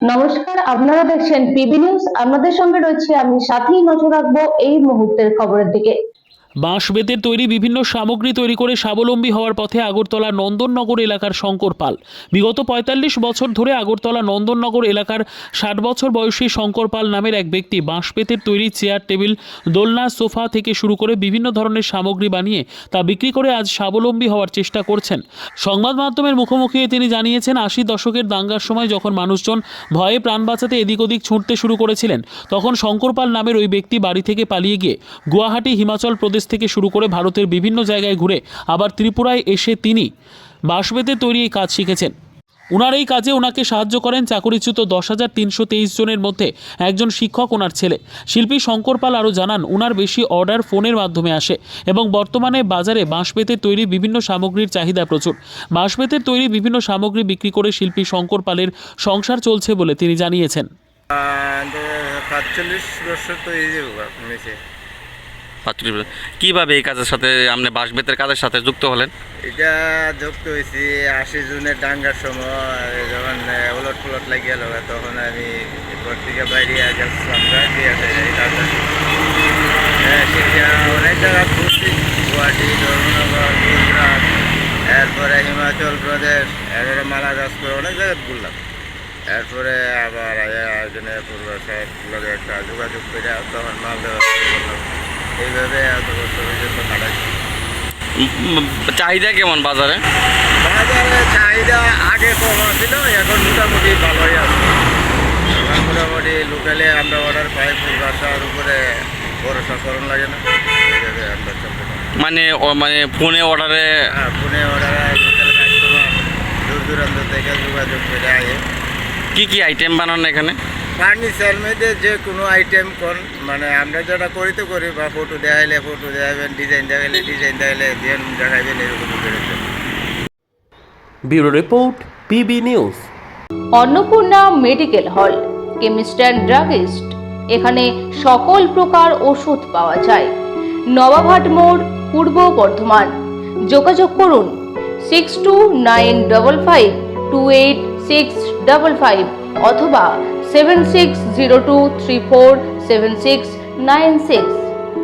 নমস্কার, আপনারা দেখছেন পিবি নিউজ। আপনাদের সঙ্গে রয়েছে আমি, সাথেই নজর রাখবো এই মুহূর্তের খবরের দিকে। বাঁশ বেতের তৈরি বিভিন্ন সামগ্রী তৈরি করে স্বাবলম্বী হওয়ার পথে আগরতলা নন্দননগর এলাকার শঙ্কর পাল। বিগত ৪৫ বছর ধরে আগরতলা নন্দননগর এলাকার ৬০ বছর বয়সী শঙ্কর পাল নামের এক ব্যক্তি বাঁশ বেতের তৈরি চেয়ার, টেবিল, দোলনা, সোফা থেকে শুরু করে বিভিন্ন ধরনের সামগ্রী বানিয়ে তা বিক্রি করে আজ স্বাবলম্বী হওয়ার চেষ্টা করছেন। সংবাদ মাধ্যমের মুখোমুখি তিনি জানিয়েছেন, ৮০ দশকের দাঙ্গার সময় যখন মানুষজন ভয়ে প্রাণ বাঁচাতে এদিক ওদিক ছুটতে শুরু করেছিলেন, তখন শঙ্কর পাল নামের ওই ব্যক্তি বাড়ি থেকে পালিয়ে গিয়ে গুয়াহাটি, হিমাচল প্রদেশ থেকে শুরু করে ভারতের বিভিন্ন জায়গায় ঘুরে আবার ত্রিপুরায় এসে তিনি বাঁশ বেতের তৈরি এই কাজ শিখেছেন। ওনার এই কাজে ওনাকে সাহায্য করেন চাকরিচ্যুত ১০,৩২৩ জনের মধ্যে একজন শিক্ষক, ওনার ছেলে। শিল্পী শঙ্কর পাল আরও জানান, ওনার বেশি অর্ডার ফোনের মাধ্যমে আসে এবং বর্তমানে বাজারে বাঁশ বেতের তৈরি বিভিন্ন সামগ্রীর চাহিদা প্রচুর। বাঁশ বেতের তৈরি বিভিন্ন সামগ্রী বিক্রি করে শিল্পী শঙ্কর পালের সংসার চলছে বলে তিনি জানিয়েছেন। ৪৫ বছর তো এই যে হয়েছে। কিভাবে এই কাজের সাথে আপনি বাঁশ বেতের কাজের সাথে যুক্ত হলেন? এটা যুক্ত হয়েছি ৮০ জুনের দাঙ্গার সময়, যখন উলট পুলট লাগিয়ে গেল, তখন আমি ঘর থেকে বাইরে গেছিলাম। সেটা অনেক জায়গা ঘুরছি, গুয়াহাটি, ধর্মনগর, গুজরাট, এরপরে হিমাচল প্রদেশ, এরপরে মালাগাছপুর, অনেক জায়গায় ঘুরলাম। এরপরে আবার একজনে পূর্ব সাহেব লগে একটা যোগাযোগ করে তখন মাল দেওয়া শুরু করলাম। এইভাবে এত বছর পর্যন্ত কাটাচ্ছি। চাহিদা কেমন বাজারে? বাজারে চাহিদা আগে কম ছিল, এখন মোটামুটি ভালোই আছে। এখন মোটামুটি লোকালে আমরা অর্ডার পাই, পূর্বাশার উপরে ভরসা করণ লাগে না, এইভাবে আমরা চলতে পারি। মানে ফোনে অর্ডারে? হ্যাঁ, ফোনে অর্ডারে লোকাল কাস্টমার দূর দূরান্ত থেকে যোগাযোগ করে আগে। কি কি আইটেম বানান এখানে? ফার্নিচার মধ্যে যে কোনো আইটেম কোন, মানে আমরা যেটা করিতে করি, বা ফটো দেখাইলে ফটো দেখাবেন, ডিজাইন দেখাইলে ডিজাইন দেখাইবেন, এরকম করেছে। Bureau report, PB news. Annapurna medical hall, chemist and druggist. এখানে সকল প্রকার ওষুধ পাওয়া যায়। নবাবহাট মোড়, পূর্ব বর্ধমান। যোগাযোগ করুন 6295528655 অথবা 7602347696।